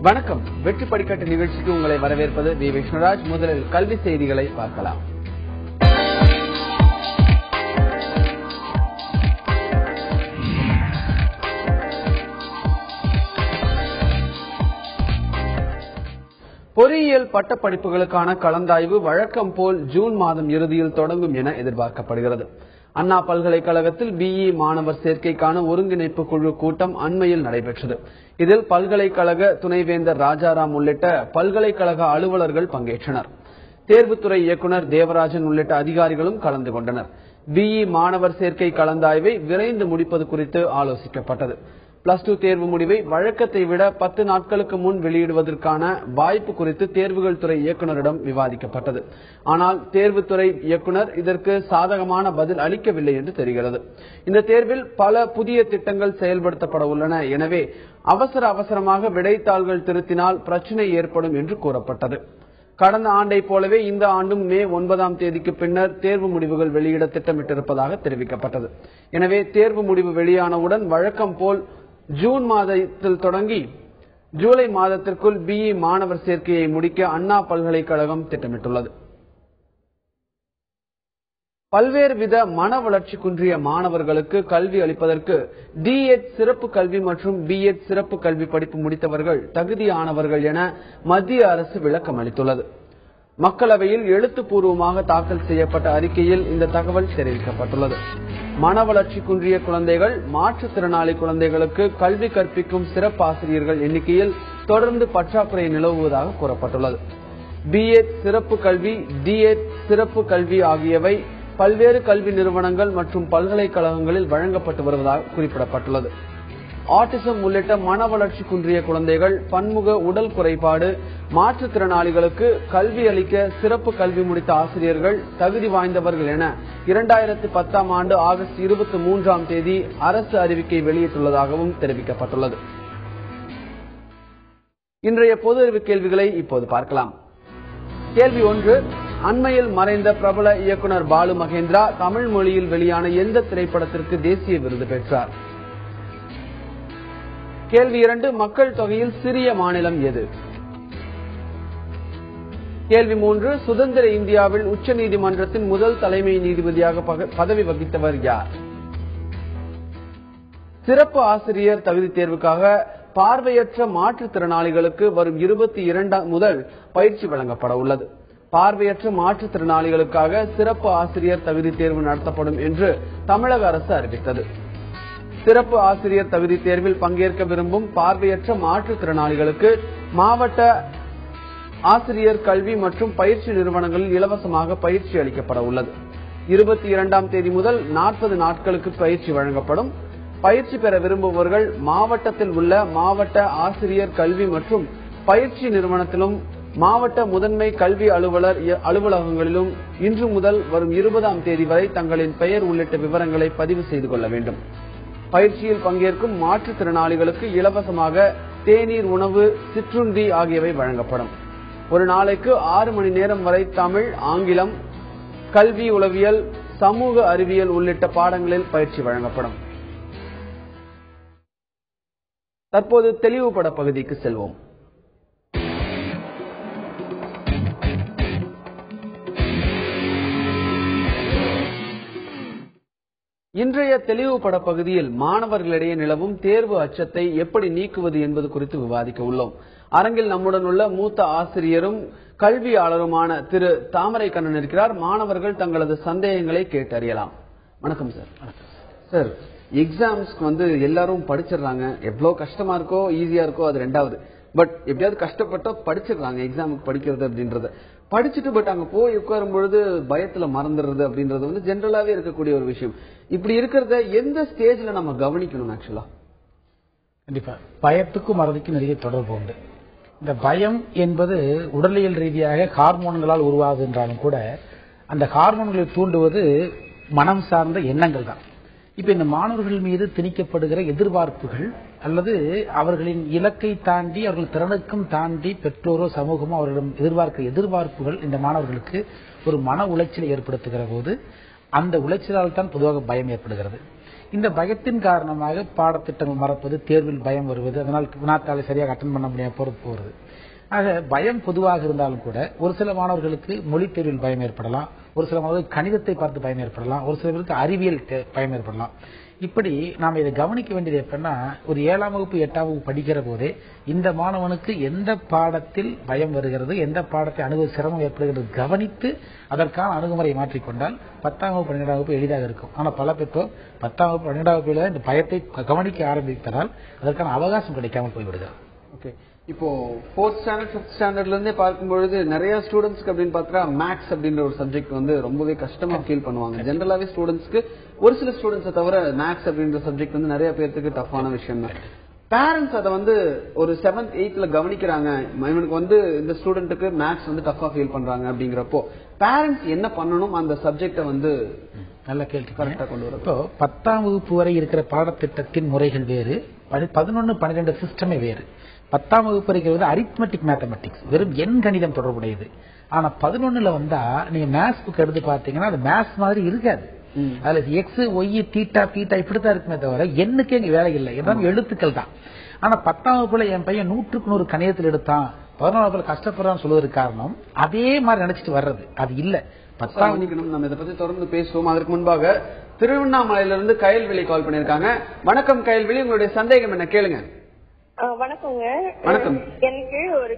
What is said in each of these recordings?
வணக்கம். வெற்றி படிக்கட்டு நிகழ்ச்சிக்கு உங்களை வரவேற்பது வி விஷ்ணுராஜ். முதலில் கல்வி செய்திகளை பார்க்கலாம். பொறியியல் பட்டப்படிப்புகளுக்கான கலந்தாய்வு வழக்கம் போல் ஜூன் மாதம் இறுதியில் தொடங்கும் என எதிர்பார்க்கப்படுகிறது. அண்ணா பல்கலைக்கழகத்தில் பிஇ மாணவர் சேர்க்கைக்கான ஒருங்கிணைப்பு குழு கூட்டம் அண்மையில் நடைபெற்றது. இதில் பல்கலைக்கழக துணைவேந்தர் ராஜாராம் உள்ளிட்ட பல்கலைக்கழக அலுவலர்கள் பங்கேற்றனர். தேர்வுத்துறை இயக்குநர் தேவராஜன் உள்ளிட்ட அதிகாரிகளும் கலந்து கொண்டனர். பிஇ மாணவர் சேர்க்கை கலந்தாய்வை விரைந்து முடிப்பது குறித்து ஆலோசிக்கப்பட்டது. பிளஸ் 2 தேர்வு முடிவை வழக்கத்தை விட 10 நாட்களுக்கு முன் வெளியிடுவதற்கான வாய்ப்பு குறித்து தேர்வுகள் துறை இயக்குநரிடம் விவாதிக்கப்பட்டது. ஆனால் தேர்வுத்துறை இயக்குநர் இதற்கு சாதகமான பதில் அளிக்கவில்லை என்று தெரிகிறது. இந்த தேர்வில் பல புதிய திட்டங்கள் செயல்படுத்தப்பட உள்ளன. எனவே அவசரமாக விடைத்தாள்கள் திருத்தினால் பிரச்சினை ஏற்படும் என்று கூறப்பட்டது. கடந்த ஆண்டை போலவே இந்த ஆண்டும் மே 9ஆம் தேதிக்கு பின்னர் தேர்வு முடிவுகள் வெளியிட திட்டமிட்டிருப்பதாக தெரிவிக்கப்பட்டது. எனவே தேர்வு முடிவு வெளியானவுடன் வழக்கம் போல் ஜூன் மாதத்தில் தொடங்கி ஜூலை மாதத்திற்குள் பிஇ மாணவர் சேர்க்கையை முடிக்க அண்ணா பல்கலைக்கழகம் திட்டமிட்டுள்ளது. பல்வேறு வித மன வளர்ச்சி குன்றிய மாணவர்களுக்கு கல்வி அளிப்பதற்கு டிஎட் சிறப்பு கல்வி மற்றும் பிஎட் சிறப்பு கல்வி படிப்பு முடித்தவர்கள் தகுதியானவர்கள் என மத்திய அரசு விளக்கம் அளித்துள்ளது. மக்களவையில் எழுத்துப்பூர்வமாக தாக்கல் செய்யப்பட்ட அறிக்கையில் இந்த தகவல் தெரிவிக்கப்பட்டுள்ளது. மன வளர்ச்சி குன்றிய குழந்தைகள், மாற்றுத்திறனாளி குழந்தைகளுக்கு கல்வி கற்பிக்கும் சிறப்பு ஆசிரியர்கள் எண்ணிக்கையில் தொடர்ந்து பற்றாக்குறை நிலவுவதாக கூறப்பட்டுள்ளது. பிஎட் சிறப்பு கல்வி, டிஎட் சிறப்பு கல்வி ஆகியவை பல்வேறு கல்வி நிறுவனங்கள் மற்றும் பல்கலைக்கழகங்களில் வழங்கப்பட்டு வருவதாக குறிப்பிடப்பட்டுள்ளது. ஆட்டிசம் உள்ளிட்ட மன வளர்ச்சி குன்றிய குழந்தைகள், பன்முக உடல் குறைபாடு, மாற்றுத்திறனாளிகளுக்கு கல்வி அளிக்க சிறப்பு கல்வி முடித்த ஆசிரியர்கள் தகுதி வாய்ந்தவர்கள் என 2010ஆம் ஆண்டு ஆகஸ்ட் 23ஆம் தேதி அரசு அறிவிக்கை வெளியிட்டுள்ளதாகவும் தெரிவிக்கப்பட்டுள்ளது. இன்றைய பொது அறிவு கேள்விகளை இப்போது பார்க்கலாம். கேள்வி 1. அண்மையில் மறைந்த பிரபல இயக்குனர் பாலு மகேந்திரா தமிழ் மொழியில் வெளியான எந்த திரைப்படத்திற்கு தேசிய விருது பெற்றார்? கேள்வி 2. மக்கள் தொகையில் சிறிய மாநிலம் எது? கேள்வி 3. சுதந்திர இந்தியாவில் உச்சநீதிமன்றத்தின் முதல் தலைமை நீதிபதியாக பதவி வகித்தவர் யார்? சிறப்பு ஆசிரியர் தகுதி தேர்வுக்காக பார்வையற்ற மாற்றுத்திறனாளிகளுக்கு வரும் 22 முதல் பயிற்சி வழங்கப்பட உள்ளது. பார்வையற்ற மாற்றுத்திறனாளிகளுக்காக சிறப்பு ஆசிரியர் தகுதி தேர்வு நடத்தப்படும் என்று தமிழக அரசு அறிவித்தது. சிறப்பு ஆசிரியர் தகுதி தேர்வில் பங்கேற்க விரும்பும் பார்வையற்ற மாற்றுத்திறனாளிகளுக்கு மாவட்ட ஆசிரியர் கல்வி மற்றும் பயிற்சி நிறுவனங்களில் இலவசமாக பயிற்சி அளிக்கப்பட உள்ளது. 22ஆம் தேதி முதல் 40 நாட்களுக்கு பயிற்சி வழங்கப்படும். பயிற்சி பெற விரும்புபவர்கள் மாவட்டத்தில் உள்ள மாவட்ட ஆசிரியர் கல்வி மற்றும் பயிற்சி நிறுவனத்திலும் மாவட்ட முதன்மை கல்வி அலுவலர் அலுவலகங்களிலும் இன்று முதல் வரும் 20ஆம் தேதி வரை தங்களின் பெயர் உள்ளிட்ட விவரங்களை பதிவு செய்து கொள்ள வேண்டும். பயிற்சியில் பங்கேற்கும் மாற்றுத்திறனாளிகளுக்கு இலவசமாக தேநீர், உணவு, சிற்றுண்டி ஆகியவை வழங்கப்படும். ஒரு நாளைக்கு 6 மணி நேரம் வரை தமிழ், ஆங்கிலம், கல்வி உளவியல், சமூக அறிவியல் உள்ளிட்ட பாடங்களில் பயிற்சி வழங்கப்படும். தற்போது தெளிவுபட பகுதிக்கு செல்வோம். இன்றைய தெளிவுபட பகுதியில் மாணவர்களிடையே நிலவும் தேர்வு அச்சத்தை எப்படி நீக்குவது என்பது குறித்து விவாதிக்க உள்ளோம். அரங்கில் நம்முடன் உள்ள மூத்த ஆசிரியரும் கல்வியாளருமான திரு தாமரை கண்ணன் இருக்கிறார். மாணவர்கள் தங்களது சந்தேகங்களை கேட்டறியலாம். வணக்கம் சார். சார், எக்ஸாம்ஸ்க்கு எல்லாரும் படிச்சிடறாங்க. எவ்வளவு கஷ்டமா இருக்கோ ஈஸியா இருக்கோ அது ரெண்டாவது. பட் எப்படியாவது கஷ்டப்பட்டா படிச்சிடறாங்க எக்ஸாமுக்கு படிக்கிறது அப்படின்றத. படிச்சுட்டு பட் அங்க போய் உட்காரும் பொழுது பயத்துல மறந்துடுறது அப்படின்றது ஜென்ரலாவே இருக்கக்கூடிய ஒரு விஷயம். இப்படி இருக்கிறத எந்த ஸ்டேஜ்ல நம்ம கவனிக்கணும்? ஆக்சுவலா கண்டிப்பா பயத்துக்கும் மறதிக்கும் நிறைய தொடர்பு உண்டு. இந்த பயம் என்பது உடலியல் ரீதியாக ஹார்மோன்களால் உருவாகுது என்றாலும் கூட அந்த ஹார்மோன்களை தூண்டுவது மனம் சார்ந்த எண்ணங்கள் தான். இப்ப இந்த மாணவர்கள் மீது திணிக்கப்படுகிற எதிர்பார்ப்புகள் அல்லது அவர்களின் இலக்கை தாண்டி அவர்கள் திறனுக்கும் தாண்டி பெற்றோரோ சமூகமோ அவர்களிடம் எதிர்பார்க்கிற எதிர்பார்ப்புகள் இந்த மாணவர்களுக்கு ஒரு மன உளைச்சலை ஏற்படுத்துகிற போது அந்த உளைச்சலால் தான் பொதுவாக பயம் ஏற்படுகிறது. இந்த பயத்தின் காரணமாக பாடத்திட்டங்கள் மறப்பது, தேர்வில் பயம் வருவது, அதனால் வினாத்தாளை சரியாக அட்டன் பண்ண முடியாம போறது. ஆக பயம் பொதுவாக இருந்தாலும் கூட ஒரு சில மாணவர்களுக்கு மொழி தேர்வில் பயம் ஏற்படலாம், ஒரு சில மாணவர்களுக்கு கணிதத்தை பார்த்து பயம் ஏற்படலாம், ஒரு சில பேருக்கு அறிவியல் பயம் ஏற்படலாம். இப்படி நாம் இதை கவனிக்க வேண்டியது எப்படின்னா, ஒரு 7ஆம் வகுப்பு 8ஆம் வகுப்பு படிக்கிற போதே இந்த மாணவனுக்கு எந்த பாடத்தில் பயம் வருகிறது, எந்த பாடத்தை அணுகுவது சிரமம் ஏற்படுகிறது கவனித்து அதற்கான அணுகுமுறை மாற்றிக்கொண்டால் 10ஆம் வகுப்பு 12ஆம் வகுப்பு எளிதாக இருக்கும். ஆனால் பல பெற்றோர் 10ஆம் வகுப்பு 12ஆம் வகுப்பில் இந்த பயத்தை கவனிக்க ஆரம்பித்ததால் அதற்கான அவகாசம் கிடைக்காமல் போய்விடுகிறது. ஓகே, இப்போ 4th ஸ்டாண்டர்ட் 5th ஸ்டாண்டர்ட்ல இருந்தே பார்க்கும்பொழுது நிறைய ஸ்டூடெண்ட்ஸ்க்கு அப்படின்னு பார்த்தா மேக்ஸ் அப்படின்ற ஒரு சப்ஜெக்ட் வந்து ரொம்பவே கஷ்டமா ஃபீல் பண்ணுவாங்க. ஜென்ரலாவே ஸ்டூடெண்ட்ஸ்க்கு ஒரு சில ஸ்டூடெண்ட்ஸை தவிர மேக்ஸ் அப்படின்ற சப்ஜெக்ட் வந்து நிறைய பேருக்கு டஃப்பான விஷயம் தான். பேரண்ட்ஸ் அதை வந்து ஒரு 7th 8th கவனிக்கிறாங்க, இவனுக்கு வந்து இந்த ஸ்டூடெண்ட்டுக்கு மேக்ஸ் வந்து டஃபா ஃபீல் பண்றாங்க அப்படிங்கிறப்போ பேரண்ட்ஸ் என்ன பண்ணணும், அந்த சப்ஜெக்டை வந்து நல்ல கேள்வி கரெக்டா கொண்டு வரும். இப்போ 10ஆம் வகுப்பு வரை இருக்கிற பாடத்திட்டத்தின் முறைகள் வேறு, 11 12 சிஸ்டமே வேறு. 10ஆம் வகுப்பு இருக்கிறது அரித்மெட்டிக் மேத்தமெட்டிக்ஸ், வெறும் எண் கணிதம் தொடர்புடையது. ஆனா 11ல வந்தா நீங்க மேத்ஸ் புக் எடுத்து பாத்தீங்கன்னா அது மேத்ஸ் மாதிரி இருக்காது. அதுல எக்ஸ் ஒய் தீட்டா பீட்டா இப்படித்தான் இருக்குமே தவிர எண்ணுக்கே இங்க வேலை இல்லை, எல்லாம் எழுத்துக்கள் தான். ஆனா 10ஆம் வகுப்புல என் பையன் 100க்கு 100 கணிதத்தில் எடுத்தான், 11ஆம் வகுப்புல கஷ்டப்படுறான்னு சொல்வதற்கு காரணம் அதே மாதிரி நினைச்சிட்டு வர்றது அது இல்ல. 10ஆம் நம்ம இதை பத்தி தொடர்ந்து பேசுவோம். அதற்கு முன்பாக திருவண்ணாமலையிலிருந்து கயல்விழி கால் பண்ணிருக்காங்க. வணக்கம் கயல்விழி, உங்களுடைய சந்தேகம் என்ன கேளுங்க. வணக்கங்க. வணக்கம். எனக்கு ஒரு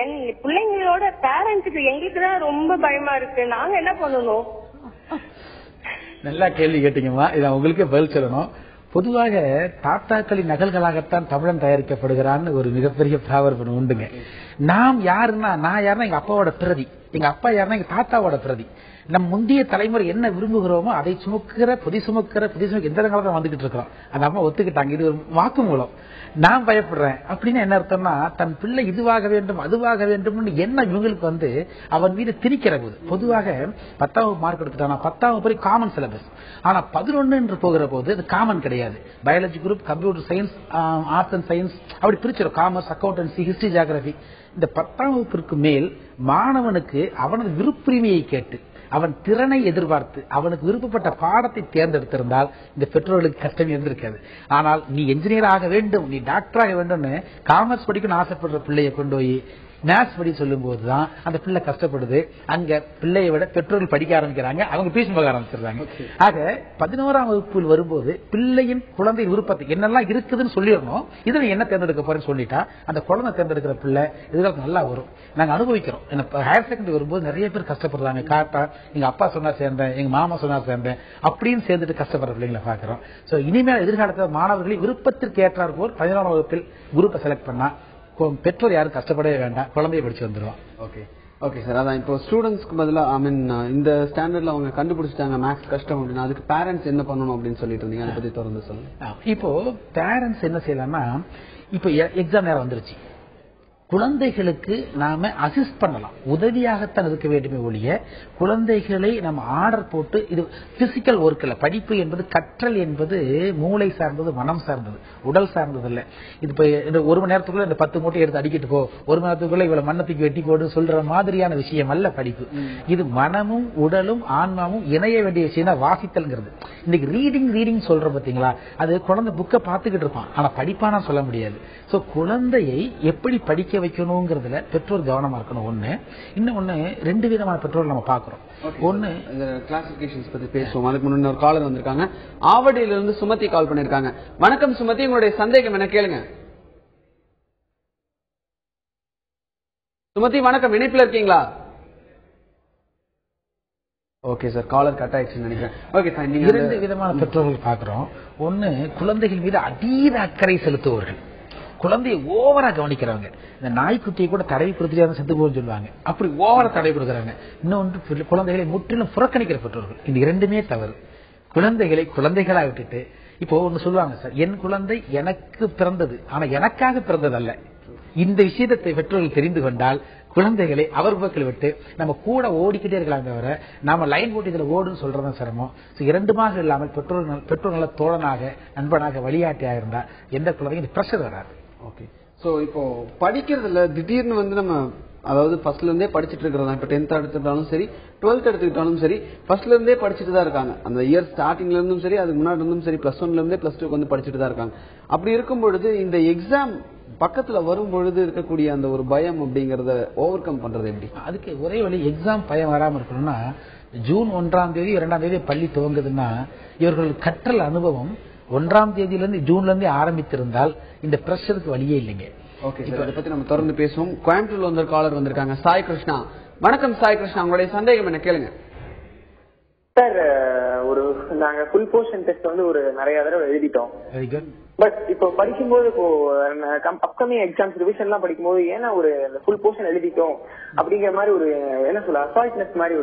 என் பிள்ளைங்களோட பேரண்ட்ஸுக்கு எங்களுக்கு தான் ரொம்ப பயமா இருக்கு, நாங்க என்ன பண்ணணும்? நல்லா கேள்வி கேட்டீங்கம்மா, இதை உங்களுக்கே பதில் சொல்லணும். பொதுவாக தாத்தாக்களின் நகல்களாகத்தான் தமிழன் தயாரிக்கப்படுகிறான்னு ஒரு மிகப்பெரிய பிராவர்பம் உண்டுங்க. நான் யாருன்னா எங்க அப்பாவோட பிரதி, எங்க அப்பா யாருன்னா எங்க தாத்தாவோட பிரதி. நம் முந்தைய தலைமுறை என்ன விரும்புகிறோமோ அதை சுமக்கிற பொதி சுமக்கிற எந்த காலத்துல வந்துகிட்டு இருக்கிறோம். அந்த அம்மா ஒத்துக்கிட்டாங்க, இது ஒரு வாக்கு மூலம். நான் பயப்படுறேன் அப்படின்னு என்ன அர்த்தம்னா, தன் பிள்ளை இதுவாக வேண்டும் அதுவாக வேண்டும் என்ன இவங்களுக்கு வந்து அவன் மீது திரிக்கிற போது. பொதுவாக 10ஆம் வகுப்பு மார்க் எடுத்துட்டானா 10ஆம் வகுப்பு காமன் சிலபஸ், ஆனா 11 என்று போகிற போது அது காமன் கிடையாது. Biology group, computer science, arts and science அப்படி பிரிச்சிடும். Commerce, accountancy, history, geography. இந்த 10ஆம் வகுப்பிற்கு மேல் மாணவனுக்கு அவனது விருப்புரிமையை கேட்டு அவன் திறனை எதிர்பார்த்து அவனுக்கு விருப்பப்பட்ட பாடத்தை தேர்ந்தெடுத்திருந்தால் இந்த பெற்றோர்களுக்கு கஷ்டம் இருந்திருக்காது. ஆனால் நீ என்ஜினியர் ஆக வேண்டும், நீ டாக்டர் ஆக வேண்டும், காமர்ஸ் படிக்கணும்னு ஆசைப்படுற பிள்ளையை கொண்டு போய் மேத்ஸ் படி சொல்லும் போதுதான் அந்த பிள்ளை கஷ்டப்படுது. அங்க பிள்ளையை விட பெற்றோர்கள் படிக்க ஆரம்பிக்கிறாங்க, அவங்க டியூஷன் போக ஆரம்பிச்சிருக்காங்க. ஆக 11ஆம் வகுப்பில் வரும்போது பிள்ளையின் குழந்தை விருப்பத்தை என்னெல்லாம் இருக்குதுன்னு சொல்லிடணும். இதுல என்ன தேர்ந்தெடுக்க போறேன்னு சொல்லிட்டா அந்த குழந்தை தேர்ந்தெடுக்கிற பிள்ளை எதிர்காலத்து நல்லா வரும். நாங்க அனுபவிக்கிறோம். ஹையர் செகண்டரி வரும்போது நிறைய பேர் கஷ்டப்படுறாங்க. காட்டா எங்க அப்பா சொன்னா சேர்ந்தேன், எங்க மாமா சொன்னா சேர்ந்தேன் அப்படின்னு சேர்ந்துட்டு கஷ்டப்படுற பிள்ளைங்களை பாக்குறோம். சோ இனிமேல் எதிர்காலத்தில் மாணவர்களை விருப்பத்திற்கு ஏற்றார் போல் 11ஆம் வகுப்பில் குரூப்பை செலக்ட் பண்ணா பெற்றோர் யாரும் கஷ்டப்படவே வேண்டாம், குழந்தைய படிச்சு வந்துருவோம். ஓகே சார், அதான் இப்போ ஸ்டூடெண்ட்ஸ்க்கு பதிலாக இந்த ஸ்டாண்டர்ட்ல அவங்க கண்டுபிடிச்சிட்டாங்க மேக்ஸ் கஷ்டம் அப்படின்னா அதுக்கு பேரண்ட்ஸ் என்ன பண்ணணும் அப்படின்னு சொல்லிட்டு இருந்தீங்க, அதை பத்தி தொடர்ந்து சொல்லுங்க. இப்போ பேரண்ட்ஸ் என்ன செய்யலாம்னா, இப்போ எக்ஸாம் நேரம் வந்துருச்சு, குழந்தைகளுக்கு நாம அசிஸ்ட் பண்ணலாம், உதவியாகத்தான் இருக்க வேண்டுமே ஒழிய குழந்தைகளை நம்ம ஆர்டர் போட்டு, இது பிசிக்கல் ஒர்க் இல்ல. படிப்பு என்பது கற்றல் என்பது மூளை சார்ந்தது, மனம் சார்ந்தது, உடல் சார்ந்தது இல்ல. இது இப்ப இந்த 1 மணி நேரத்துக்குள்ள இந்த 10 மூட்டை எடுத்து அடிக்கிட்டு போ, 1 மணி நேரத்துக்குள்ள இவ்வளவு மண்ணத்துக்கு வெட்டி போடு சொல்ற மாதிரியான விஷயம் அல்ல படிப்பு. இது மனமும் உடலும் ஆன்மாவும் இணைய வேண்டிய விஷயம் தான் வாசித்தல்ங்கிறது. இன்னைக்கு ரீடிங் சொல்ற பாத்தீங்களா, அது குழந்தை புக்கை பார்த்துக்கிட்டு இருப்பான், ஆனா படிப்பானா சொல்ல முடியாது. சோ குழந்தையை எப்படி படிக்க வைக்கணும்ங்கிறதுல பெற்றோர் கவனமா இருக்கணும். ஒண்ணு, இன்னொன்னு 2 விதமான பெற்றோர் நம்ம பாக்குறோம். ஒண்ணு கிளாசிபிகேஷன்ஸ் பத்தி பேசுவோம். அதுக்கு முன்னாடி ஒரு காலர் வந்திருக்காங்க, ஆவடியில இருந்து சுமதி கால் பண்ணிருக்காங்க. வணக்கம் சுமதி, உங்களுடைய சந்தேகம் என்ன கேளுங்க. சுமதி வணக்கம், இணைப்புல இருக்கீங்களா? ஓகே சார், காலர் கட் ஆயிடுச்சுன்னு நினைக்கிறேன். ஓகே சார், நீங்க 2 விதமான பெற்றோர்கள் பாக்குறோம். ஒண்ணு, குழந்தைகள் மீது அதீத அக்கறை செலுத்துவர்கள், குழந்தையை ஓவரா கவனிக்கிறவங்க. இந்த நாய்க்குட்டியை கூட தடவி கொடுத்துட்டு செத்து போன்னு சொல்லுவாங்க, அப்படி ஓவரா தடவி கொடுக்குறாங்க. இன்னொன்று, குழந்தைகளை முற்றிலும் புறக்கணிக்கிற பெற்றோர்கள். இந்த 2மே தவறு. குழந்தைகளை குழந்தைகளா விட்டுட்டு, இப்போ ஒண்ணு சொல்லுவாங்க சார், என் குழந்தை எனக்கு பிறந்தது ஆனா எனக்காக பிறந்தது அல்ல. இந்த விஷயத்தை பெற்றோர்கள் தெரிந்து கொண்டால் குழந்தைகளை அவர் பக்கத்தில் விட்டு நம்ம கூட ஓடிக்கிட்டே இருக்கலாம் தவிர நாம லைன் போட்டு இதுல ஓடுன்னு சொல்றதும் சிரமம். இரண்டுமாக இல்லாமல் பெற்றோர் நல்ல தோழனாக, நண்பனாக, வழிகாட்டியாக இருந்தா எந்த குழந்தைங்க பிரஷர் வராது. ஓகே, சோ இப்போ படிக்கிறதுல திடீர்னு நம்ம அதாவது ஃபர்ஸ்ட்ல இருந்தே படிச்சுட்டு இருக்கிறதா. இப்ப 10th எடுத்துக்கிட்டாலும் சரி 12th எடுத்துக்கிட்டாலும் சரி ஃபர்ஸ்ட்ல இருந்தே படிச்சுட்டு தான் இருக்காங்க. அந்த இயர் ஸ்டார்டிங்ல இருந்தும் சரி அதுக்கு முன்னாடி இருந்தும் சரி +1ல இருந்தே +2 வந்து படிச்சுட்டு தான் இருக்காங்க. அப்படி இருக்கும் பொழுது இந்த எக்ஸாம் பக்கத்துல வரும் பொழுது இருக்கக்கூடிய அந்த ஒரு பயம் அப்படிங்கறத ஓவர் கம் பண்றது எப்படி? அதுக்கு ஒரே வழி, எக்ஸாம் பயம் வராம இருக்கணும்னா ஜூன் 1ஆம் தேதி 2ஆம் தேதி பள்ளி துவங்குதுன்னா இவர்கள் கற்றல் அனுபவம் 1ஆம் தேதியிலிருந்து ஜூன்ல இருந்து ஆரம்பித்திருந்தால் இந்த பிரஷருக்கு வழியே இல்லைங்க. ஓகே சார், அதை பத்தி நம்ம தொடர்ந்து பேசுவோம். கோயம்புத்தூர்ல வந்து காலர் வந்திருக்காங்க, சாய் கிருஷ்ணா. வணக்கம் சாய் கிருஷ்ணா, உங்களுடைய சந்தேகம் என்ன கேளுங்க. சார், நாங்க ஃபுல் போர்ஷன் டெஸ்ட் வந்து நிறைய தடவை எழுதிட்டோம். Very good. பட் இப்போ படிக்கும்போது அப்கமிங் எக்ஸாம்ஸ் ரிவிஷன் எல்லாம் படிக்கும்போது ஏன்னா ஃபுல் போர்ஷன் எழுதிட்டோம் அப்படிங்கிற மாதிரி என்ன சொல்ல அசால்ட்னஸ் மாதிரி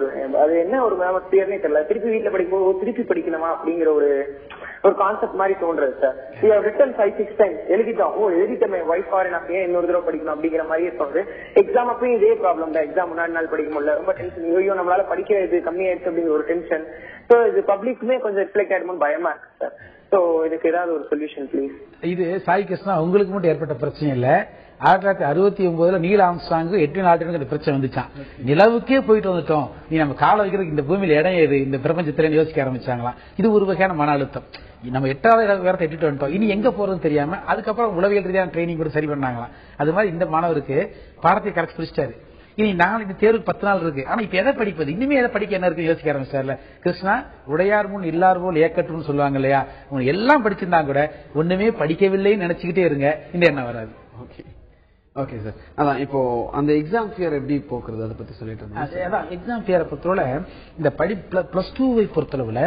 அது என்ன ஒரு கிளியர்னே தெரியல. திருப்பி வீட்டுல படிக்கும்போது திருப்பி படிக்கணுமா அப்படிங்கிற ஒரு கான்செப்ட் மாதிரி தோன்றது சார். ரிட்டன் 5-6 டைம்ஸ் எழுதிட்டோம், எழுதிட்டமே வைஃப் ஃபாரின் ஏன் இன்னொரு தடவை படிக்கணும் அப்படிங்கிற மாதிரியே தோணுது. எக்ஸாம் அப்பயும் இதே ப்ராப்ளம் தான். எக்ஸாம் முன்னாடி நாள் படிக்க முடியல, ரொம்ப டென்ஷன். ஐயோ நம்மளால படிக்கிறது கம்மியாயிடுச்சு அப்படிங்கிற ஒரு டென்ஷன். ஸோ இது பப்ளிக்குமே கொஞ்சம் ரிஃப்ளெக்ட் ஆயிடுமோன்னு பயமா இருக்கு சார். சோ இதுக்கு ஏதாவது ஒரு சொல்யூஷன் ப்ளீஸ். இது சாய் கிருஷ்ணா உங்களுக்கு மட்டும் ஏற்பட்ட பிரச்சனை இல்ல. 1969 நீல் ஆம்ஸ்ட்ராங் எட்வின் ஆல்ட்ரினுக்கு இந்த பிரச்சனை வந்துச்சான். நிலவுக்கே போயிட்டு வந்துட்டோம், நீ நம்ம கால வைக்கிறதுக்கு இந்த பூமியில இடம் ஏது இந்த பிரபஞ்சத்தில யோசிக்க ஆரம்பிச்சாங்களாம். இது ஒரு வகையான மன அழுத்தம். நம்ம 8வது வேறத்தை எட்டிட்டு வந்துட்டோம், இனி எங்க போறதுன்னு தெரியாம அதுக்கப்புறம் உளவியல் ரீதியான ட்ரைனிங் கூட சரி பண்ணாங்களாம். அது மாதிரி இந்த மாணவருக்கு பாடத்தை கரெக்ட் பிடிச்சிட்டாரு. இனி நாளைக்கு தேர்வுக்கு 10 நாள் இருக்கு. ஆனா இப்ப எதை படிப்பது, இனிமே எதை படிக்க என்ன இருக்கு யோசிக்க ஆரம்பிச்சார்ல. கிருஷ்ணா, உடையார் முன் இல்லார் போல் ஏக்கட்டும்னு சொல்லுவாங்க இல்லையா. உங்க எல்லாம் படிச்சிருந்தா கூட ஒண்ணுமே படிக்கவில்லைன்னு நினைச்சுக்கிட்டே இருங்க, இந்த எண்ணம் வராது. Okay okay sir. அதான் இப்போ அந்த எக்ஸாம் ஃபியர் எப்படி போக்குறது அதை பத்தி சொல்லிட்டு இருந்தேன். அதான் எக்ஸாம் ஃபியரை பொறுத்தவரை இந்த +2 பொறுத்தளவுல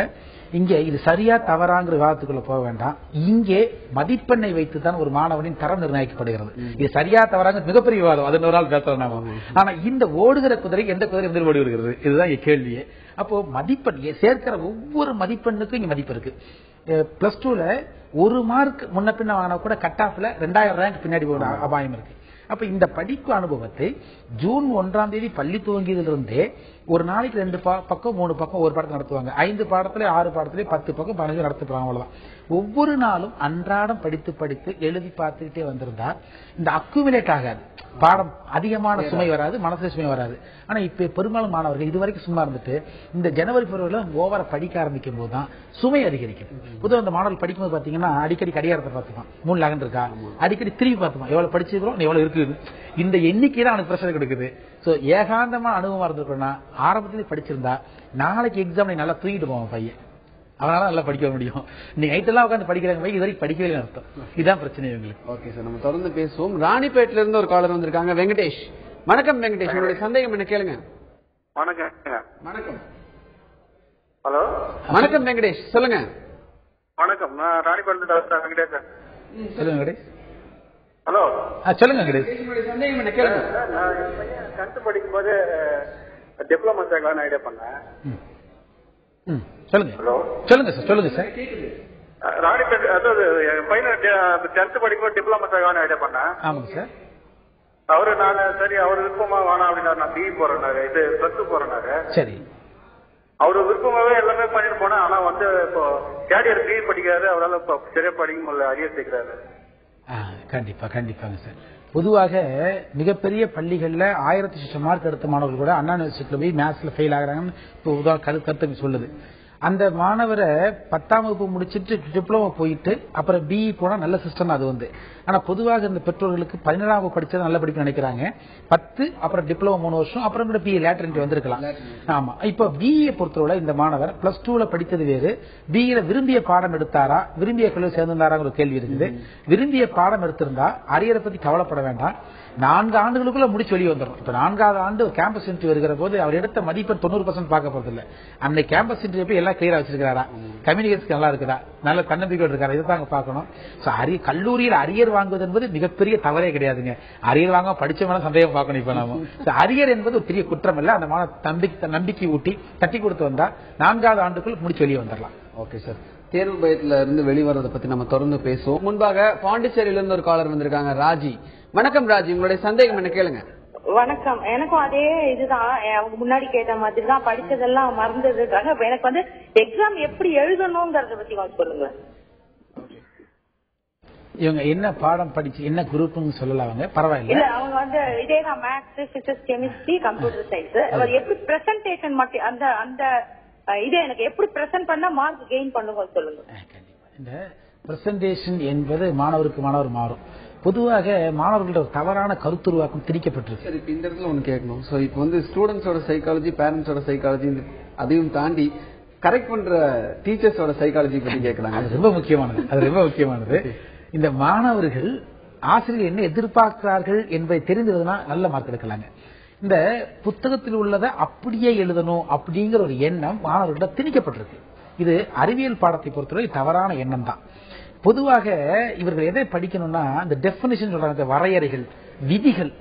இங்க இது சரியா தவறாங்கிற விவாதத்துக்குள்ள போக வேண்டாம். இங்கே மதிப்பெண்ணை வைத்துதான் ஒரு மாணவனின் தரம் நிர்ணயிக்கப்படுகிறது. இது சரியா தவறாங்க மிகப்பெரிய விவாதம், அது ஒரு நாள் பேசலாம். ஆனா இந்த ஓடுகிற குதிரை எந்த குதிரை எந்த ஓடி வருகிறது, இதுதான் கேள்வியே. அப்போ மதிப்பெண் சேர்க்கிற ஒவ்வொரு மதிப்பெண்ணுக்கும் இங்க மதிப்பு இருக்கு. +2ல 1 மார்க் முன்ன பின்ன வாங்கினா கூட கட் ஆஃப்ல 2000 ரேங்க் பின்னாடி போட அபாயம் இருக்கு. அப்ப இந்த படிப்பு அனுபவத்தை ஜூன் 1ஆம் தேதி பள்ளி துவங்கியதிலிருந்தே ஒரு நாளைக்கு 2 பக்கம் 3 பக்கம் ஒரு பாடத்தை நடத்துவாங்க. 5 பாடத்துல 6 பாடத்துல 10 பக்கம் 15 நடத்துவாங்க. அவ்வளவுதான். ஒவ்வொரு நாளும் அன்றாடம் படித்து படித்து எழுதி பார்த்துக்கிட்டே வந்திருந்தா இந்த அக்குமுலேட் ஆகாது, பாடம் அதிகமான சுமை வராது, மனசு சுமை வராது. ஆனா இப்ப பெரும்பாலும் மாணவர்கள் இதுவரைக்கும் சும்மா இருந்துட்டு இந்த ஜனவரி பிப்ரவரியில ஓவரா படிக்க ஆரம்பிக்கும் போதுதான் சுமை அதிகரிக்குது. பொதுவாக அந்த மாணவர்கள் படிக்கும்போது பாத்தீங்கன்னா அடிக்கடி கடிகாரத்தை பார்த்துப்பான், 3 லெகன் இருக்கா, அடிக்கடி திரும்பி பார்த்துப்பான், எவ்வளவு படிச்சிருக்கிறோம் எவ்வளவு இருக்குது, இந்த எண்ணிக்கை தான் அவனுக்கு பிரஷர் கொடுக்குது. சோ ஏகாந்தமான அனுபவமா இருந்திருக்கா ஆரம்பத்திலே படிச்சிருந்தா நாளைக்கு எக்ஸாம் நல்லா தூக்கிட்டு போவான் பையன், அவனால நல்லா படிக்க முடியும். நீங்க நைட்டெல்லாம் உட்காந்து படிக்கிறாங்க, இது வரைக்கும் படிக்கவே அர்த்தம். இதுதான் பிரச்சனை எங்களுக்கு. ஓகே சார், நம்ம தொடர்ந்து பேசுவோம். ராணிப்பேட்ல இருந்து ஒரு காலர் வந்திருக்காங்க, வெங்கடேஷ். வணக்கம் வெங்கடேஷ், உங்களுடைய சந்தேகம் என்ன கேளுங்க. வணக்கம். வணக்கம். ஹலோ வணக்கம் வெங்கடேஷ், சொல்லுங்க. வணக்கம், நான் ராணிப்பேட்ல வெங்கடேஷ். சொல்லுங்க வெங்கடேஷ். ஹலோ சொல்லுங்க வெங்கடேஷ், உங்களுடைய சந்தேகம் என்ன கேளுங்க. நான் 10th படிக்கும்போது டிப்ளமா சேர்க்கலாம்னு ஐடியா பண்ணேன். சொல்லுங்க. ஹலோ சொல்லுங்க சார். சொல்லுங்க சார். ராணிப்பேட், அதாவது என் பையனை 10th படிக்கும்போது டிப்ளமா சேர்க்கலாம்னு ஐடியா பண்ணேன். ஆமாங்க சார். நான் சரி அவர் விருப்பமா வேணாம் அப்படின்னா நான் பிஇ போறேன்னாரு, இது +2 போறேன்னாரு. சரி, அவரு விருப்பமாவே எல்லாமே பண்ணிட்டு போனேன். ஆனா இப்போ கேரியர் பிஇ படிக்கிறாரு, அவரால் இப்போ சரியா படிக்க முடியல, அரியர் சேர்க்கிறாரு. கண்டிப்பா கண்டிப்பாங்க சார். பொதுவாக மிகப்பெரிய பள்ளிகள்ல 1000 மார்க் எடுத்த மாணவர்கள் கூட அண்ணா யூனிவர்சிட்டியில போய் மேத்ஸ்ல ஃபெயில் ஆகுறாங்கன்னு இப்போ கருத்து சொல்லுது. அந்த மாணவரை 10ஆம் வகுப்பு முடிச்சிட்டு டிப்ளமோ போயிட்டு அப்புறம் பிஇ போனா நல்ல சிஸ்டம் அது வந்து. ஆனா பொதுவாக இந்த பெற்றோர்களுக்கு 11ஆம் வகுப்பு படிச்சது நல்ல படிப்பு நினைக்கிறாங்க. 10 அப்புறம் டிப்ளமோ 3 வருஷம் அப்புறம் கூட பிஇ லேட்டர் என்ட்ரி வந்திருக்கலாம். ஆமா, இப்ப பிஇ பொறுத்தவரை இந்த மாணவர் +2ல படித்தது வேறு, பிஇல விரும்பிய பாடம் எடுத்தாரா, விரும்பிய கல்லூரி சேர்ந்திருந்தாராங்கிற ஒரு கேள்வி இருக்குது. விரும்பிய பாடம் எடுத்திருந்தா அரியரை பத்தி கவலைப்பட வேண்டாம். 4 ஆண்டுகளுக்குள்ள முடிச்சு வெளியே வந்துடும். இப்ப 4வது ஆண்டு கேம்பஸ் இன்டர்வியூ வருகிற போது அவர் எடுத்த மதிப்பெண் 90% பார்க்க போறது இல்ல. அன்னைக்கு கேம்பஸ் இன்டர்வியூ போய் எல்லாம் கிளியரா வச்சிருக்காரா, கம்யூனிகேஷன் நல்லா இருக்குதா, நல்ல தன்னம்பிக்கை இருக்காரா, இதைத்தாங்க பார்க்கணும். கல்லூரியில் அரியர் வாங்குவது என்பது மிகப்பெரிய தவறே கிடையாதுங்க. அரியர் வாங்க படிச்சவன சந்தேகம் பார்க்கணும். இப்ப நாம அரியர் என்பது ஒரு பெரிய குற்றம் இல்ல. அந்த மாணவ நம்பிக்கை ஊட்டி தட்டி கொடுத்து வந்தா 4வது ஆண்டுக்குள் முடிச்சு வெளியே வந்துடலாம். ஓகே சார், தேர்வு பயத்துல இருந்து வெளிவரதை பத்தி நம்ம தொடர்ந்து பேசுவோம். முன்பாக பாண்டிச்சேரியில இருந்து ஒரு காலர் வந்திருக்காங்க, ராஜி. வணக்கம் ராஜி, உங்களுடைய சந்தேகம் என்ன கேளுங்க. வணக்கம். எனக்கும் அதே இதுதான், அவங்க முன்னாடி கேட்ட மாதிரி தான், படிச்சதெல்லாம் மறந்ததுக்காக எனக்கு வந்து எக்ஸாம் எப்படி எழுதணும்ங்கறத பத்தி கொஞ்சம் சொல்லுங்க. இவங்க என்ன பாடம் படிச்சு என்ன குரூப்னு சொல்லலாம் அவங்க பரவாயில்ல இல்ல அவங்க வந்து இதேதான் maths physics chemistry computer science. எப்படி பிரசன்டேஷன் மட்டும் அந்த அந்த இதே எனக்கு எப்படி பிரசன்ட் பண்ணா மார்க் கெயின் பண்ணுங்க சொல்லுங்க. இந்த பிரசன்டேஷன் என்பது மாணவருக்கு மாணவர் மாறும். பொதுவாக மாணவர்களோட தவறான கருத்துருவாக்கம் திணிக்கப்பட்டிருக்கு. சரி, இந்த இடத்துல ஒண்ணு கேட்கணும். சோ இப்போ வந்து ஸ்டூடெண்ட்ஸோட சைக்காலஜி, பேரண்ட்ஸோட சைக்காலஜி, அதையும் தாண்டி கரெக்ட் பண்ற டீச்சர்ஸோட சைக்காலஜி பத்தி கேட்கறாங்க. அது ரொம்ப முக்கியமானது. இந்த மாணவர்கள் ஆசிரியர் என்ன எதிர்பார்க்கிறார்கள் என்பதை தெரிந்ததுன்னா நல்ல மார்க் எடுக்கலாங்க. இந்த புத்தகத்தில் உள்ளதை அப்படியே எழுதணும் அப்படிங்கிற ஒரு எண்ணம் மாணவர்களிடம் திணிக்கப்பட்டிருக்கு. இது அறிவியல் பாடத்தை பொறுத்தவரை தவறான எண்ணம் தான். பொதுவாக இவர்கள் எதை படிக்கணும்னா இந்த டெபினிஷன் சொல்றாங்க, வரையறைகள், விதிகள்.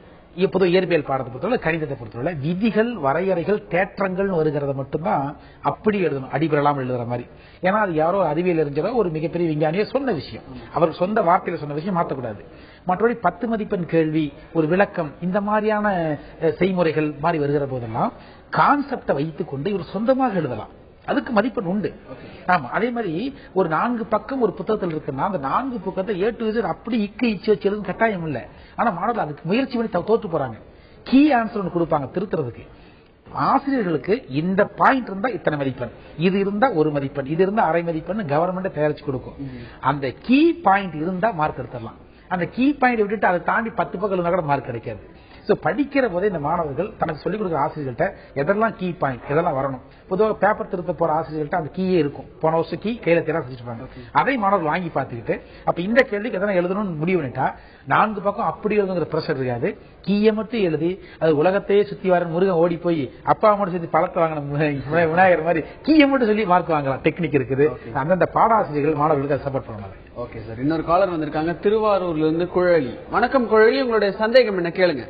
இப்போது இயற்பியல் பாடத்தை பொறுத்தவரை, கணிதத்தை பொறுத்தவரை விதிகள், வரையறைகள், தேற்றங்கள் வருகிறத மட்டும்தான் அப்படி எழுதணும், அடிபெறலாமல் எழுதுற மாதிரி. ஏன்னா அது யாரோ அறிவியல் அறிஞரோ ஒரு மிகப்பெரிய விஞ்ஞானியோ சொன்ன விஷயம், அவர் சொந்த வார்த்தையில சொன்ன விஷயம் மாற்றக்கூடாது. மற்றபடி 10 மதிப்பெண் கேள்வி, ஒரு விளக்கம், இந்த மாதிரியான செய்முறைகள் மாதிரி வருகிற போதெல்லாம் கான்செப்டை வைத்துக் கொண்டு இவர் சொந்தமாக எழுதலாம், அதுக்கு மதிப்பெண் உண்டு. ஆமா, அதே மாதிரி ஒரு 4 பக்கம் ஒரு புத்தகத்தில் இருக்குன்னா அந்த 4 பக்கத்தை A to Z அப்படி இச்சு வச்சு எழுதும் கட்டாயம் இல்லை. ஆனா மாணவர்கள் அதுக்கு முயற்சி பண்ணி தோற்று போறாங்க. கீ ஆன்சர் ஒன்று கொடுப்பாங்க திருத்துறதுக்கு. ஆசிரியர்களுக்கு இந்த பாயிண்ட் இருந்தா இத்தனை மதிப்பெண், இது இருந்தா 1 மதிப்பெண், இது இருந்தா அரை மதிப்பெண் கவர்மெண்ட் தயாரிச்சு கொடுக்கும். அந்த கீ பாயிண்ட் இருந்தா மார்க் எடுத்துடலாம். அந்த கீ பாயிண்ட் விட்டுட்டு அதை தாண்டி 10 பக்கம் கூட மார்க் கிடைக்காது. படிக்கிற போதே இந்த மாணவர்கள் தனக்கு சொல்லிக் கொடுக்குற ஆசிரியர்கள்ட்ட எதெல்லாம் கீ பாயிண்ட், எதெல்லாம் வரணும். பொதுவாக பேப்பர் திருத்த போற ஆசிரியர்கள்ட்ட அந்த கீயே இருக்கும், போன வருஷம் கீ கையில தேரா செஞ்சுப்பாங்க. அதை மாணவர்கள் வாங்கி பார்த்துக்கிட்டு அப்ப இந்த கேள்விக்கு எதனா எழுதணும்னு முடிவு பண்ணிட்டா 4 பக்கம் அப்படி எழுதுங்கிற பிரஷர் இருக்காது. கீயை மட்டும் எழுதி அது உலகத்தையே சுத்தி வர முருகன் ஓடி போய் அப்பா மட்டும் சுத்தி பழத்தை வாங்கின விநாயகர் மாதிரி கீயை மட்டும் சொல்லி மார்க் வாங்கலாம். டெக்னிக் இருக்குது. அந்தந்த பாடாசிரியர்கள் மாணவர்களுக்கு சப்போர்ட் பண்ணுவாங்க. ஓகே சார், இன்னொரு காலர் வந்திருக்காங்க திருவாரூர்ல இருந்து குழலி. வணக்கம் குழலி, உங்களுடைய சந்தேகம் என்ன கேளுங்க.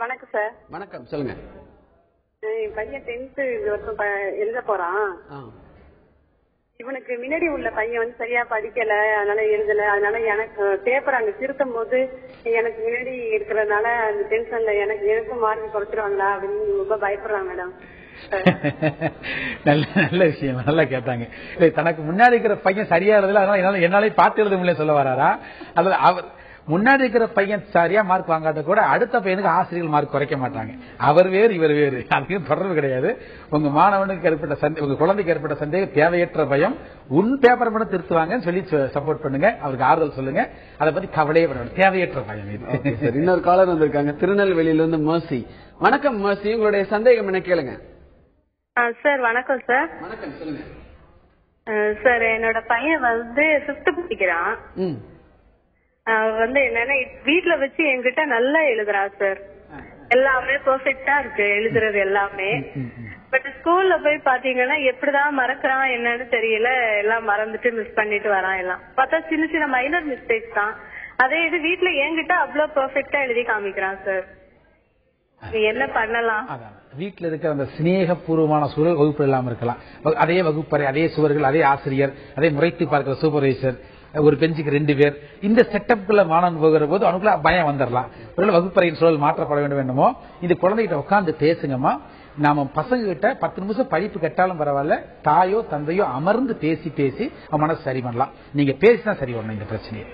வணக்கம் சார். வணக்கம், சொல்லுங்க. என் பையன் 10th இந்த வருஷம் எழுத போறான். இவனுக்கு முன்னாடி உள்ள பையன் வந்து சரியா படிக்கல, அதனால எழுதல. அதனால எனக்கு பேப்பர் அங்க திருத்தும் போது எனக்கு முன்னாடி இருக்கிறதுனால அந்த டென்ஷன்ல எனக்கு மார்க் குறைச்சிருவாங்களா அப்படின்னு ரொம்ப பயப்படுறான் மேடம். நல்ல விஷயம், நல்லா கேட்டாங்க. தனக்கு முன்னாடி இருக்கிற பையன் சரியா எழுதல, அதனால என்னாலே பார்த்து எழுத முடியல சொல்ல வராரா? அதுல அவர் முன்னாடி இருக்கிற பையன் சரியா மார்க் வாங்காத கூட அடுத்த பையனுக்கு ஆசிரியர்கள் மார்க் குறைக்க மாட்டாங்க. அவர் வேறு இவர் வேறு, அதுக்கு தொடர்பு கிடையாது. உங்க மாணவனுக்கு ஏற்பட்ட உங்க குழந்தைக்கு ஏற்பட்ட சந்தேகம் தேவையற்ற பயம், உன் பேப்பர் மட்டும் திருத்துவாங்கன்னு சொல்லி சப்போர்ட் பண்ணுங்க, அவருக்கு ஆறுதல் சொல்லுங்க. அதை பத்தி கவலையே பண்ண தேவையற்ற பயம் இது. இன்னொரு காலர் வந்திருக்காங்க திருநெல்வேலியில இருந்து மர்சி. வணக்கம் மர்சி, உங்களுடைய சந்தேகம் என்ன கேளுங்க. சார் வணக்கம் சார். வணக்கம், சொல்லுங்க சார். என்னோட பையன் வந்து 5th படிக்கிறான். வந்து என்னன்னா வீட்டுல வச்சு என்கிட்ட நல்லா எழுதுறான் சார். எல்லாமே பெர்ஃபெக்ட்டா இருக்கு எழுதுறது எல்லாமே. பட் ஸ்கூல்ல போய் பாத்தீங்கன்னா எப்படிதான் மறக்கிறான் என்னன்னு தெரியல, எல்லாம் மறந்துட்டு மிஸ் பண்ணிட்டு வரான். எல்லாம் பார்த்தா சின்ன சின்ன மைனர் மிஸ்டேக்ஸ் தான். அதே இது வீட்டுல என்கிட்ட அவ்வளவு பெர்ஃபெக்ட்டா எழுதி காமிக்கிறான் சார். என்ன பண்ணலாம்? வீட்டில் இருக்கிற அந்த சிநேகபூர்வமான சூழல் வகுப்பு இல்லாம இருக்கலாம். அதே வகுப்பறை, அதே சுவர்கள், அதே ஆசிரியர், அதே முறைத்து பார்க்கிற சூப்பர்வைசர், ஒரு பெஞ்சுக்கு 2 பேர், இந்த செட்டப்குள்ள மாணவன் போகிற போது அவனுக்குள்ள பயம் வந்துடலாம். ஒரு வகுப்பறையின் சூழல் மாற்றப்பட வேண்டும் என்னமோ. இது குழந்தைகிட்ட உட்கார்ந்து பேசுங்கம்மா. நாம பசங்க கிட்ட 10 நிமிஷம் படிப்பு கட்டாலும் பரவாயில்ல, தாயோ தந்தையோ அமர்ந்து பேசி அவன் மனசு சரி பண்ணலாம். நீங்க பேசினா சரி வரணும் இந்த பிரச்சனையை.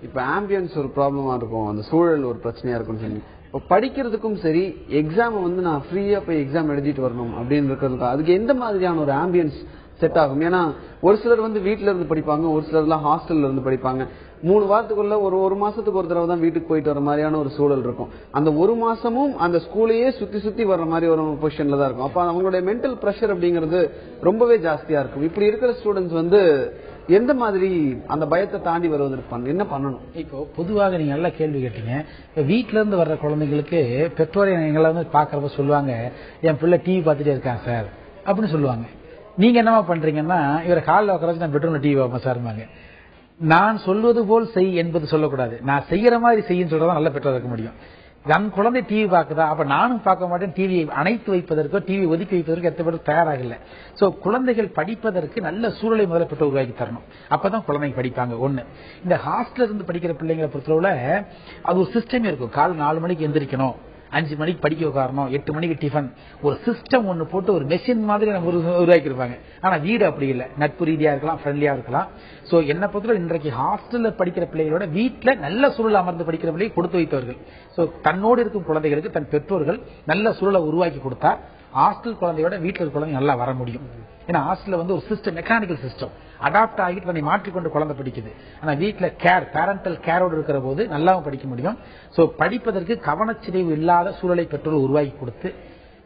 இப்ப ஆம்பியன்ஸ் ஒரு ப்ராப்ளமா இருக்கும், அந்த சூழல் ஒரு பிரச்சனையா இருக்கும் சொல்லி இப்ப படிக்கிறதுக்கும் சரி, எக்ஸாம் வந்து நான் ஃப்ரீயா போய் எக்ஸாம் எழுதிட்டு வரணும் அப்படின்னு இருக்கிறதுக்கு அதுக்கு எந்த மாதிரியான ஒரு ஆம்பியன்ஸ் செட் ஆகும்? ஏன்னா ஒரு சிலர் வந்து வீட்டுல இருந்து படிப்பாங்க, ஒரு சிலர்லாம் ஹாஸ்டல்ல இருந்து படிப்பாங்க. 3 வாரத்துக்குள்ள ஒரு மாசத்துக்கு ஒரு தடவை தான் வீட்டுக்கு போயிட்டு வர மாதிரியான ஒரு சூழல் இருக்கும். அந்த 1 மாசமும் அந்த ஸ்கூலையே சுத்தி வர்ற மாதிரி ஒரு பொசிஷன்ல தான் இருக்கும். அப்ப அவங்களுடைய மென்டல் பிரஷர் அப்படிங்கிறது ரொம்பவே ஜாஸ்தியா இருக்கும். இப்படி இருக்கிற ஸ்டூடெண்ட்ஸ் வந்து எந்த மாதிரி அந்த பயத்தை தாண்டி வருவதற்கு என்ன பண்ணணும்? இப்போ பொதுவாக நீங்க நல்ல கேள்வி கேட்டீங்க. இப்ப வீட்டுல இருந்து வர்ற குழந்தைங்களுக்கு பெற்றோரை எங்களை வந்து பாக்குறப்ப சொல்லுவாங்க, என் பிள்ளை டிவி பார்த்துட்டே இருக்கான் சார் அப்படின்னு சொல்லுவாங்க. நீங்க என்னமா பண்றீங்கன்னா, இவரை காலில் உட்கார நான் பெட்ரூம்ல டிவி பார்ப்பேன் சார்பாங்க. நான் சொல்வது போல் செய் என்பது சொல்லக்கூடாது, நான் செய்யற மாதிரி செய்யும் சொல்றதா நல்ல பெற்றோர் இருக்க முடியும். நம் குழந்தை டிவி பார்க்குதா, அப்ப நானும் பார்க்க மாட்டேன். டிவியை அணைத்து வைப்பதற்கோ டிவி ஒதுக்கி வைப்பதற்கோ எத்தனை பேர் தயாராகல. சோ குழந்தைகள் படிப்பதற்கு நல்ல சூழலை முதல்ல பெற்று உருவாக்கி தரணும். அப்பதான் குழந்தைங்க படிப்பாங்க. ஒண்ணு, இந்த ஹாஸ்டல்ல இருந்து படிக்கிற பிள்ளைங்களை பொறுத்தளவுல அது ஒரு சிஸ்டமே இருக்கும். காலை 4 மணிக்கு எந்திரிக்கணும், 5 மணிக்கு படிக்க உட்காரணும், 8 மணிக்கு டிஃபன், ஒரு சிஸ்டம் ஒண்ணு போட்டு ஒரு மெஷின் மாதிரி நம்ம உருவாக்கி இருப்பாங்க. ஆனா வீடு அப்படி இல்லை, நட்பு ரீதியா இருக்கலாம், ஃப்ரெண்ட்லியா இருக்கலாம். சோ என்ன பொறுத்தவரை இன்றைக்கு ஹாஸ்டல்ல படிக்கிற பிள்ளைகளோட வீட்டுல நல்ல சூழல் அமர்ந்து படிக்கிற பிள்ளையை கொடுத்து வைத்தவர்கள். சோ தன்னோடு இருக்கும் குழந்தைகளுக்கு தன் பெற்றோர்கள் நல்ல சூழலை உருவாக்கி கொடுத்தா ஹாஸ்டல் குழந்தையோட வீட்டில் இருக்க குழந்தை நல்லா வர முடியும். ஏன்னா ஹாஸ்டல்ல ஒரு சிஸ்டம், மெக்கானிக்கல் சிஸ்டம் அடாப்ட் ஆகிட்டு தன்னை மாற்றிக்கொண்டு குழந்தை படிக்குது. ஆனா வீட்டுல பேரண்டல் கேரோடு இருக்கிற போது நல்லாவும் படிக்க முடியும். சோ படிப்பதற்கு கவனச்சிதைவு இல்லாத சூழலை பெற்றோர்கள் உருவாக்கி கொடுத்து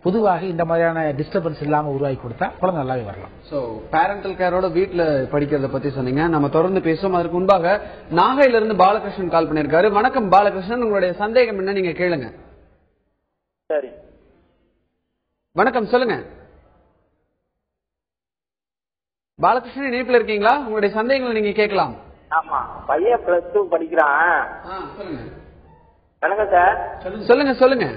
பொதுவாக இந்த மாதிரியான டிஸ்டர்பன்ஸ் இல்லாம உருவாக்கி கொடுத்தா குழந்தை நல்லாவே வரலாம். சோ பேரண்டல் கேரோட வீட்டுல படிக்கிறத பத்தி சொன்னீங்க. நம்ம தொடர்ந்து பேசுவோம். அதற்கு முன்பாக நாகையில இருந்து பாலகிருஷ்ணன் கால் பண்ணிருக்காரு. வணக்கம் பாலகிருஷ்ணன், உங்களுடைய சந்தேகம் என்ன நீங்க கேளுங்க. சரி, வணக்கம், சொல்லுங்க. பாலகிருஷ்ணன் இணைப்புல இருக்கீங்களா? உங்களுடைய சந்தேகங்களை நீங்க கேட்கலாம். ஆமா, பையன் +2 படிக்கிறான். சொல்லுங்க. வணக்கம் சார். சொல்லுங்க சொல்லுங்க.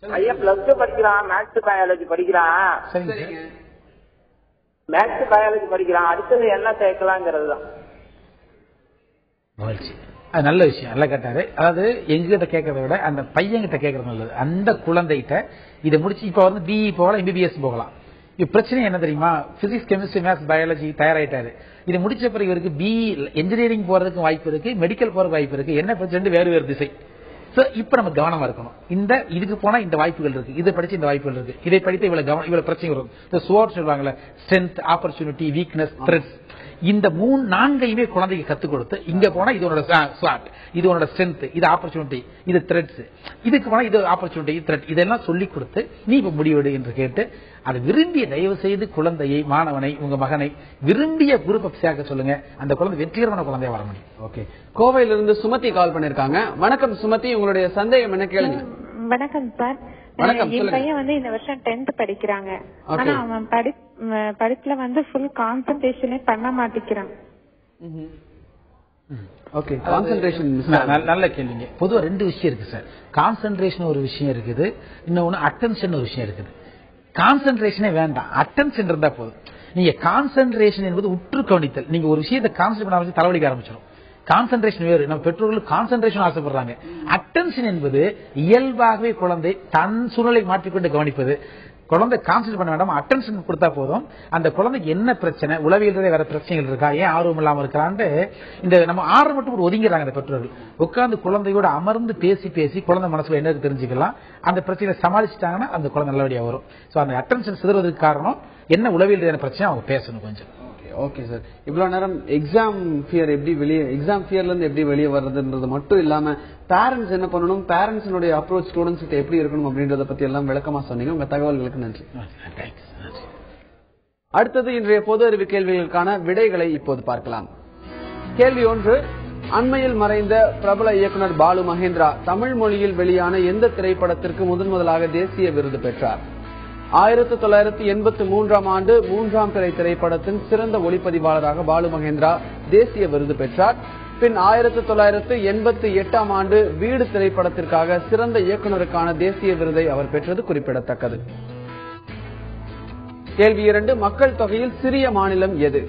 பையன் +2 படிக்கிறான், மேத்ஸ் பயாலஜி படிக்கிறான். சரிங்க. மேத்ஸ் பயாலஜி படிக்கிறான். அடுத்தது என்ன சேர்க்கலாங்கிறது தான். அது நல்ல விஷயம், நல்லா கேட்டாரு. அதாவது எங்ககிட்ட கேட்கறத விட அந்த பையன்கிட்ட கேட்கறது நல்லது. அந்த குழந்தைகிட்ட இதை முடிச்சு இப்ப பிஇ போகலாம், MBBS போகலாம். இப்ப பிரச்சனை என்ன தெரியுமா? பிசிக்ஸ், கெமிஸ்ட்ரி, மேத்ஸ், பயாலஜி தயாராயிட்டாரு. இது முடிச்ச பிறகு இவருக்கு பிஇ இன்ஜினியரிங் போறதுக்கு வாய்ப்பு இருக்கு, மெடிக்கல் போறதுக்கு வாய்ப்பு இருக்கு. என்ன பிரச்சனை? வேறு வேறு திசை. இப்ப நம்ம கவனமா இருக்கணும். இதுக்கு போனா இந்த வாய்ப்புகள் இருக்கு, இதை படிச்சு இந்த வாய்ப்புகள் இருக்கு, இதை படித்து இவ்வளவு பிரச்சனை வரும். ஸ்வோர்ட் சொல்லுவாங்கல்ல, ஸ்ட்ரென்த், ஆப்பர்ச்சுனிட்டி, வீக்னஸ், த்ரெட்ஸ். இந்த 4 குழந்தைக்கு கத்துக் கொடுத்து இங்க போனா இது உன்னோட ஸ்வாட், இது உன்னோட ஸ்ட்ரென்த், இது ஆப்பர்ச்சுனிட்டி, இது த்ரெட்ஸ், இதுக்கு போனா இது ஆப்பர்ச்சுனிட்டி, த்ரெட், இதெல்லாம் சொல்லி கொடுத்து நீ இப்ப முடிவெடு என்று கேட்டு அதை விரும்பிய தயவு செய்து குழந்தையை, மாணவனை, உங்க மகனை விரும்பிய குரூப் சேர்க்க சொல்லுங்க. அந்த குழந்தை வெற்றிகரமான குழந்தையா வர முடியும். ஓகே, கோவையிலிருந்து சுமதி கால் பண்ணிருக்காங்க. வணக்கம் சுமதி, உங்களுடைய சந்தேகம் என்ன கேளுங்க. வணக்கம் சார். என் பையன் இந்த வருஷம் 10th படிக்கிறாங்க. ஆனா அவன் படிப்புல ஃபுல் கான்சென்ட்ரேஷனே பண்ண மாட்டேங்கிறான். ஓகே, கான்சென்ட்ரேஷன் நல்ல கேள்விங்க. பொதுவா 2 விஷயம் இருக்கு சார். கான்சென்ட்ரேஷன் ஒரு விஷயம் இருக்குது, இன்னொன்னு அட்டென்ஷன் ஒரு விஷயம் இருக்குது. கான்சென்ட்ரேஷனே வேண்டாம், அட்டென்ஷன் இருந்தா போதும். நீங்க கான்சென்ட்ரேஷன் என்பது உற்று கவனித்தல். நீங்க ஒரு விஷயத்தை கான்சென்ட்ரேட் பண்ண தலைவலிக்க ஆரம்பிச்சிடும். கான்சென்ட்ரேஷன் வேறு, நம்ம பெற்றோர்கள் கான்சென்ட்ரேஷன் ஆசைப்படுறாங்க. அட்டென்ஷன் என்பது இயல்பாகவே குழந்தை தன் சூழ்நிலை மாற்றிக்கொண்டு கவனிப்பது. குழந்தை கான்சென்ட்ரேட் பண்ண வேண்டாம், அட்டென்ஷன் கொடுத்தா போதும். அந்த குழந்தைக்கு என்ன பிரச்சனை, உளவியல் வேற பிரச்சனைகள் இருக்கா, ஏன் ஆர்வம் இல்லாம இருக்கிறான்னு இந்த நம்ம ஆர்வம் மட்டும் ஒதுங்கிறாங்க. அந்த பெற்றோர்கள் உட்கார்ந்து குழந்தையோட அமர்ந்து பேசி பேசி குழந்தை மனசுல என்ன தெரிஞ்சுக்கலாம். அந்த பிரச்சனையை சமாளிச்சுட்டாங்கன்னா அந்த குழந்தை நல்லபடியா வரும். சோ அந்த அட்டென்ஷன் சிதறுவதற்கு காரணம் என்ன, உளவியல் பிரச்சனை அவங்க பேசணும் கொஞ்சம். ஓகே சார், இவ்வளவு நேரம் எக்ஸாம் ஃபியர்ல இருந்து எப்படி வெளியே வர்றதுன்றது மட்டும் இல்லாம பேரண்ட்ஸ் என்ன பண்ணணும், பேரண்ட்ஸினுடைய அப்ரோச் ஸ்டூடெண்ட்ஸ் கிட்ட எப்படி இருக்கணும் அப்படின்றத பத்தி எல்லாம் விளக்கமா சொன்னீங்க. உங்க தகவல்களுக்கு நன்றி. அடுத்தது இன்றைய பொது அறிவு கேள்விகளுக்கான விடைகளை இப்போது பார்க்கலாம். கேள்வி 1. அண்மையில் மறைந்த பிரபல இயக்குனர் பாலு மகேந்திரா தமிழ் மொழியில் வெளியான எந்த திரைப்படத்திற்கு முதன்முதலாக தேசிய விருது பெற்றார்? 1983ஆம் ஆண்டு 3ஆம் பிறை திரைப்படத்தின் சிறந்த ஒளிப்பதிவாளராக பாலு மகேந்திரா தேசிய விருது பெற்றார். பின் 1988ஆம் ஆண்டு வீடு திரைப்படத்திற்காக சிறந்த இயக்குனருக்கான தேசிய விருதை அவர் பெற்றது குறிப்பிடத்தக்கது. கேள்வி 2. மக்கள் தொகையில் சிறிய மாநிலம் எது?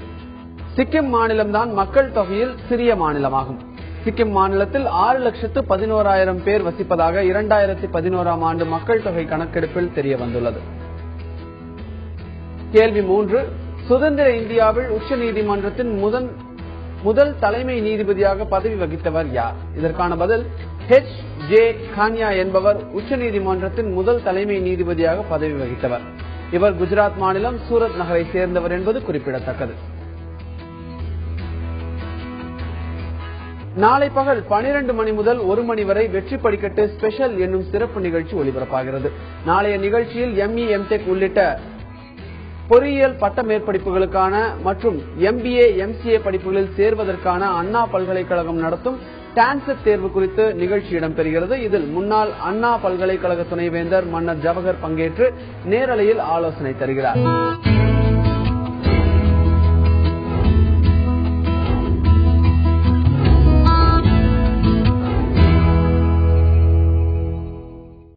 சிக்கிம் மாநிலம்தான் மக்கள் தொகையில் சிறிய மாநிலமாகும். சிக்கிம் மாநிலத்தில் 6,11,000 பேர் வசிப்பதாக 2011ஆம் ஆண்டு மக்கள் தொகை கணக்கெடுப்பில் தெரிய வந்துள்ளது. கேள்வி 3. சுதந்திர இந்தியாவில் உச்ச நீதிமன்றத்தின் முதல் தலைமை நீதிபதியாக பதவி வகித்தவர் யார்? இதற்கான பதில் H.J. கான்யா என்பவர் உச்ச நீதிமன்றத்தின் முதல் தலைமை நீதிபதியாக பதவி வகித்தவர். இவர் குஜராத் மாநிலம் சூரத் நகரை சேர்ந்தவர் என்பது குறிப்பிடத்தக்கது. நாளை பகல் 12 மணி முதல் 1 மணி வரை வெற்றி படிக்கட்டு ஸ்பெஷல் என்னும் சிறப்பு நிகழ்ச்சி ஒலிபரப்பாகிறது. நாளைய நிகழ்ச்சியில் ME, MTech உள்ளிட்ட பொறியியல் பட்ட மேற்படிப்புகளுக்கான மற்றும் MBA, MCA படிப்புகளில் சேர்வதற்கான அண்ணா பல்கலைக்கழகம் நடத்தும் டான்செட் தேர்வு குறித்து நிகழ்ச்சி இடம்பெறுகிறது. இதில் முன்னாள் அண்ணா பல்கலைக்கழக துணைவேந்தர் மன்னர் ஜவஹர் பங்கேற்று நேரலையில் ஆலோசனை தருகிறார்.